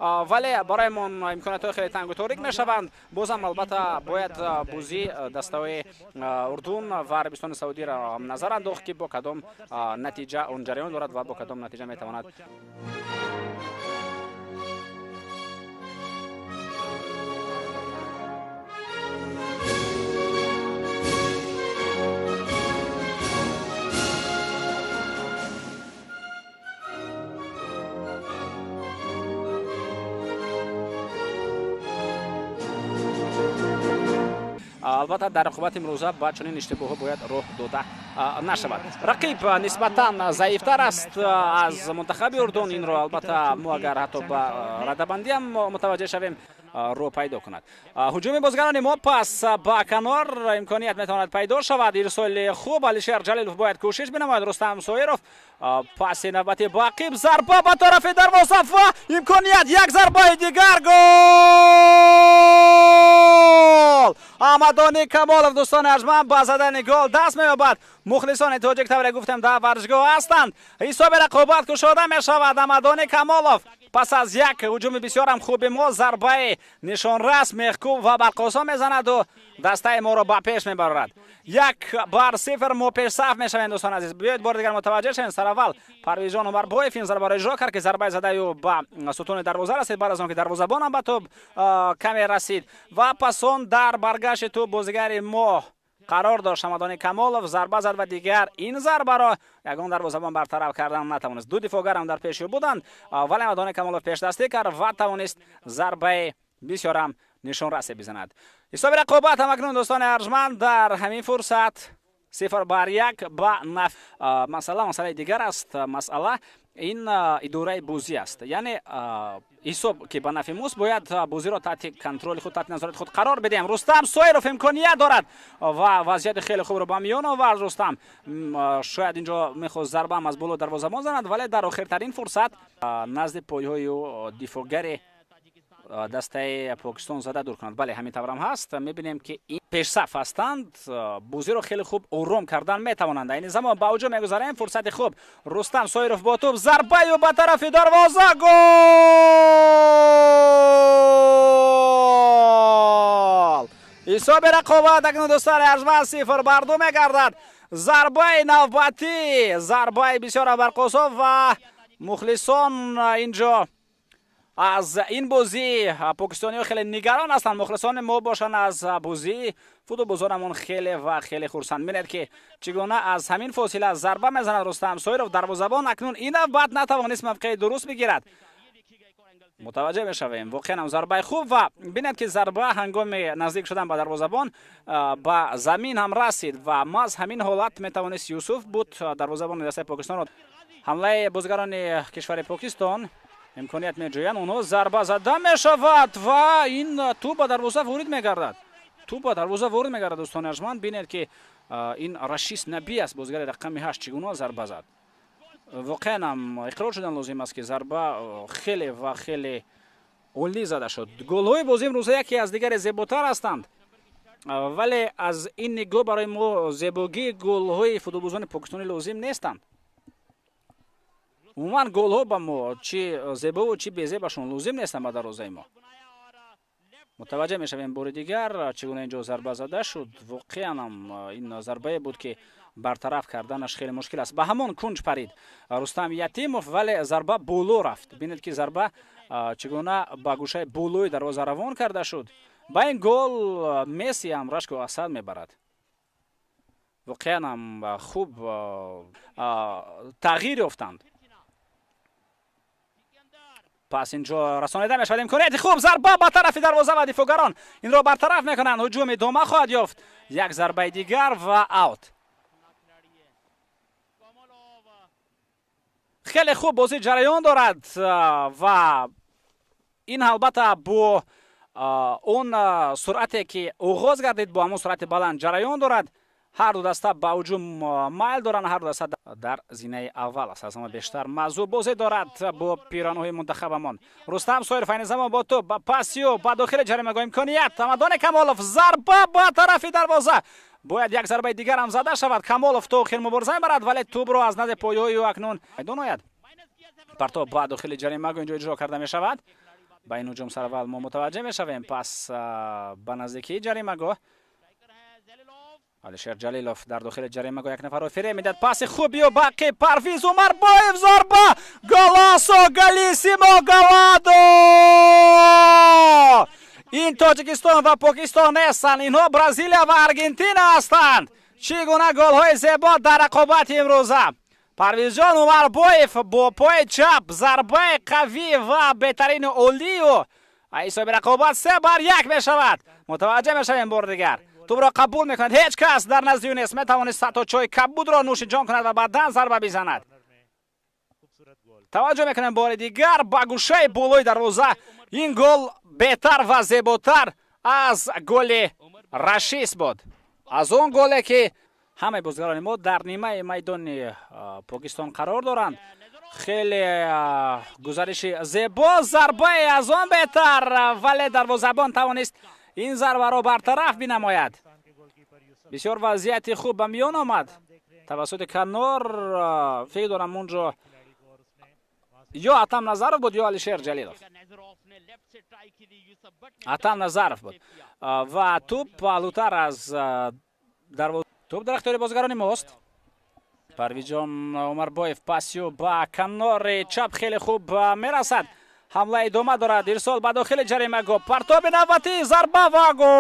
вале бароямон имкониятҳои хеле тангу торик мешаванд. Бозам албатта бояд бӯзи дастаҳои Урдун ва Арабистони Саудиро назар андохт ки бо кадом натиҷа он ҷараён дорад ва бо кадом натиҷа метавонад албатта дар рақобати имрӯза ба чунин иштибоҳҳо бояд роҳ дода нашавад. Рақиб нисбатан заифтар аст аз мунтахаби Урдун. Инро албатта мо агар ҳатто ба радабандӣ ҳам мутаваҷҷеҳ шавем роҳ пайдо кунад. ҳуҷуми бозигарони мо пас ба канор имконият метавонад пайдо шавад. ирсоли хуб Алишер Ҷалилов бояд кӯшиш бинамояд. Рустам Соиров паси навбати ба Ақиб, зарба ба тарафи дарвоза ва имконият як зарбаи дигар, гол! Амадони Камолов дӯстони арҷманд ба задани гол даст меёбад. мухлисони тоҷик тавре гуфтем дар варзишгоҳ ҳастанд. ҳисоби рақобат кушода мешавад. Амадони Камолов пас аз як ҳуҷуми бисёрам хуби мо зарбаи нишонрас мехкуб ва барқосо мезанаду дастаи моро ба пеш мебарорад. 1-0 мо пешсаф мешавем дӯстон азиз. биёед бори дигар мутаваҷҷеҳ шавем. Сараввал Парвизҷон Умарбоев ин зарбаро иҷро кард ки зарбаи задаи ӯ ба сутуни дарвоза расид. баъд аз он ки дарвозабонам ба тӯб каме расид ва пас он дар баргашти тӯб бозигари мо қарор дошт. Амадони Камолов зарба зад ва дигар ин зарбаро ягон дарвозабон бартараф кардан натавонист. ду дифогарам дар пеши ӯ буданд, вале Амадони Камолов пешдастӣ кард ва тавонист зарбаи бисёрам нишонрасе бизанад. ҳисоби рақобат ҳам акнун дӯстони арҷманд дар ҳамин фурсат 0-1 ба наф. масъалаи дигар аст. масъала ин идораи бӯзӣ аст. яъне ҳисоб ки ба нафи мост бояд бӯзиро таҳти контроли худ, таҳти назорати худ қарор бидиҳем. Рустам Соиров имконият дорад ва вазъияти хеле хубро ба миён овард. Рустам шояд инҷо мехост зарбаам аз боло дарвозабон занад, вале дар охиртарин фурсат назди пойҳои ӯ дифогари дастаи Покистон зада дур кунад. бале ҳамин таврам ҳаст. мебинем ки ин пешсаф ҳастанд. бӯзиро хеле хуб ором кардан метавонанд. айни замон ба ҳуҷум мегузараем. фурсати хуб. Рустам Соиров бо тӯб, зарбаю ба тарафи дарвоза, гол! ҳисоби рақобат акнун дӯстони арҷманд 0-2 мегардад. зарбаи навбатӣ, зарбаи бисёр барқосо ва мухлисон инҷо аз ин бозӣ покистониҳо хеле нигарон ҳастанд. мухлисони мо бошанд аз бозӣ футболбозорамон хеле ва хеле хурсанд. бинед ки чӣ гуна аз ҳамин фосила зарба мезанад Рустам Соиров. дарвозабон акнун ин навбат натавонист мавқеи дуруст бигирад. мутаваҷҷеҳ мешавем. воқеан зарбаи хуб ва бинед ки зарба ҳангоми наздик шудан ба дарвозабон ба замин ҳам расид ва маз ҳамин ҳолат метавонист Юсуф буд дарвозабони дастаи Покистонро. ҳамлаи бозигарони кишвари Покистон имконият меҷӯянд. онҳо зарба зада мешавад ва ин тӯб ба дарвоза ворид мегардад. тӯб ба дарвоза ворид мегардад дӯстони арҷманд. бинед ки ин Рашис Наби аст, бозигари рақами 8 чӣ гуна зарба зад. воқеан ҳам иқрор шудан лозим аст ки зарба хеле ва хеле олӣ зада шуд. голҳои бозии имрӯза яке аз дигаре зеботар ҳастанд, вале аз ин нигоҳ барои мо зебогии голҳои футболбозони покистонӣ лозим нестанд. умуман голҳо ба мо чи зебову чи безебашон лозим нестанд ба дарвозаи мо. мутаваҷҷеҳ мешавем бори дигар чӣ гуна инҷо зарба зада шуд. воқеан ҳам ин зарбае буд ки бартараф карданаш хеле мушкил аст. ба ҳамон кунҷ парид Рустам Ятимов, вале зарба боло рафт. бинед ки зарба чӣ гуна ба гӯшаи болои дарвоза равон карда шуд. ба ин гол Месси ҳам рашку асад мебарад. воқеан ҳам хуб тағйир ёфтанд. пас инҷо расонида мешавад. имконияти хуб, зарба ба тарафи дарвоза ва дифогарон инро бартараф мекунанд. ҳуҷум идома хоҳад ёфт. як зарбаи дигар ва аут. хеле хуб бозӣ ҷараён дорад ва ин албатта бо он суръате ки оғоз гардид бо ҳамон суръати баланд ҷараён дорад. ҳар ду даста ба ҳуҷум майл доранд. ҳар ду даста дар зинаи аввал аст. аз ҳама бештар мавзӯъ бозӣ дорад бо пиронаҳои мунтахабамон. Рустам Соиров айни замон бо тӯб ба пасиё ба дохили ҷаримагоҳ имконият. Амадони Камолов зарба ба тарафи дарвоза. бояд як зарбаи дигар ҳам зада шавад. Камолов то охир мубориза мебарад, вале тӯбро аз назди поёҳои ӯ акнун майдон ояд. партоб ба дохили ҷаримагоҳ инҷо иҷро карда мешавад. با این هجوم سرول ما متوجه میشویم. پس به نزدیکی جریمه گاه علیشیر جلیلوف در داخل جریمه گاه یک نفر رو فری میداد. پاس خوبی و باقی پرویز عمرباєв ضربه گلاسو گلیسیمو گوادو. این تاجیکستان و پاکستان هستند، اینها برزیلیا و ارژانتین هستند. چگونه گل های زیبا در رقابت امروزه. پرویز جان عمرباєв با پای چپ ضربه قوی و بهترین اولی و حساب رقابت 3-1 می شود. متوجه می شویم بار دیگر توپ را قبول می کند. هیچ کس در نزد یونس می توانست تا چای کبود را نوش جان کند و بعدا ضربه بزند. توجه می کنیم بار دیگر با گوشه بالای دروازه. این گل بهتر و زیباتر از گل رشیس بود، از اون گلی که همه بازیگران ما در نیمه میدان پاکستان قرار دارند. خیلی گزارش زیبا، ضربه از آن بهتر، ولی دروازه‌بان توانست این ضربه را برطرف بنماید. بسیار وضعیت خوب به میان آمد توسط کنار. فکر دارم اونجا یا اتم نظرف بود یا علیشیر جلیلوف. اتم نظرف بود و توپ بالاتر از دروازه. توپ در اختیار بازیگران ماست. پرویز جان عمرباєв پاسیو با کنار چپ خیلی خوب میرسد. حمله ادامه دارد. ارسال به داخل جریمه گاه. پرتاب نوبتی ضربه و گل.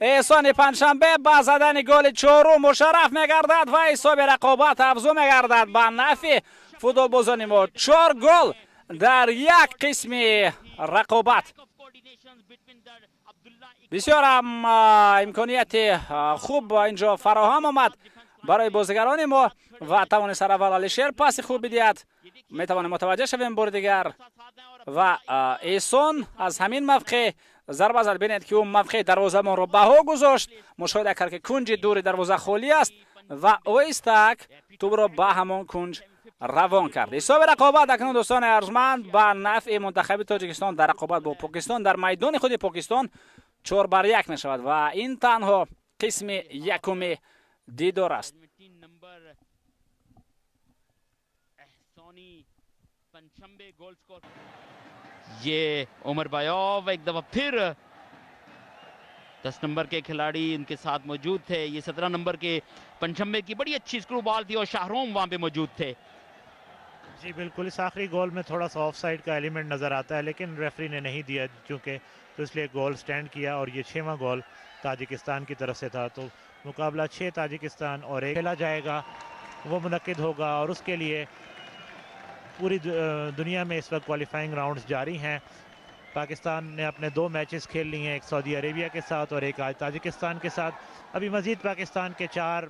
احسان پنجشنبه با زدن گل چهارم مشرف میگردد و حساب رقابت افزون میگردد به نفع فوتبال بازان ما. 4 گل در یک قسم رقابت. بسیار هم امکانیت خوب اینجا فراهم آمد برای بازیگران ما و توانست اول علیشیر پاس خوب بدهد. میتوانیم متوجه شویم بار دیگر و احسان از همین موقع ضربه زد. ببینید که اون موقع دروازه ما رو بها گذاشت. مشاهده کرد که کنج دور دروازه خالی است و اویستک توپ را به همان کنج روان کرد. حساب رقابت اکنون دوستان ارجمند به نفع منتخب تاجیکستان در رقابت با پاکستان در میدان خود پاکستان 4-1 می شود و این تنها قسم یکم دیدار است. ये उमरबाєв एक दफा फिर 10 नंबर के खिलाड़ी उनके साथ मौजूद थे। ये 17 नंबर के पंचम्बे की बड़ी अच्छी स्क्रू बॉल थी और शाहरोम वहां पे मौजूद थे। जी बिल्कुल, इस आखिरी गोल में थोड़ा सा ऑफ साइड का एलिमेंट नज़र आता है लेकिन रेफरी ने नहीं दिया चूँकि, तो इसलिए गोल स्टैंड किया और ये 6वां गोल ताजिकिस्तान की तरफ से था। तो मुकाबला 6 ताजिकिस्तान और 1 खेला जाएगा, वो मुनक्किद होगा और उसके लिए पूरी दुनिया में इस वक्त क्वालिफाइंग राउंड्स जारी हैं। पाकिस्तान ने अपने 2 मैचेस खेल लिए हैं, एक सऊदी अरेबिया के साथ और एक आज ताजिकिस्तान के साथ। अभी मज़ीद पाकिस्तान के 4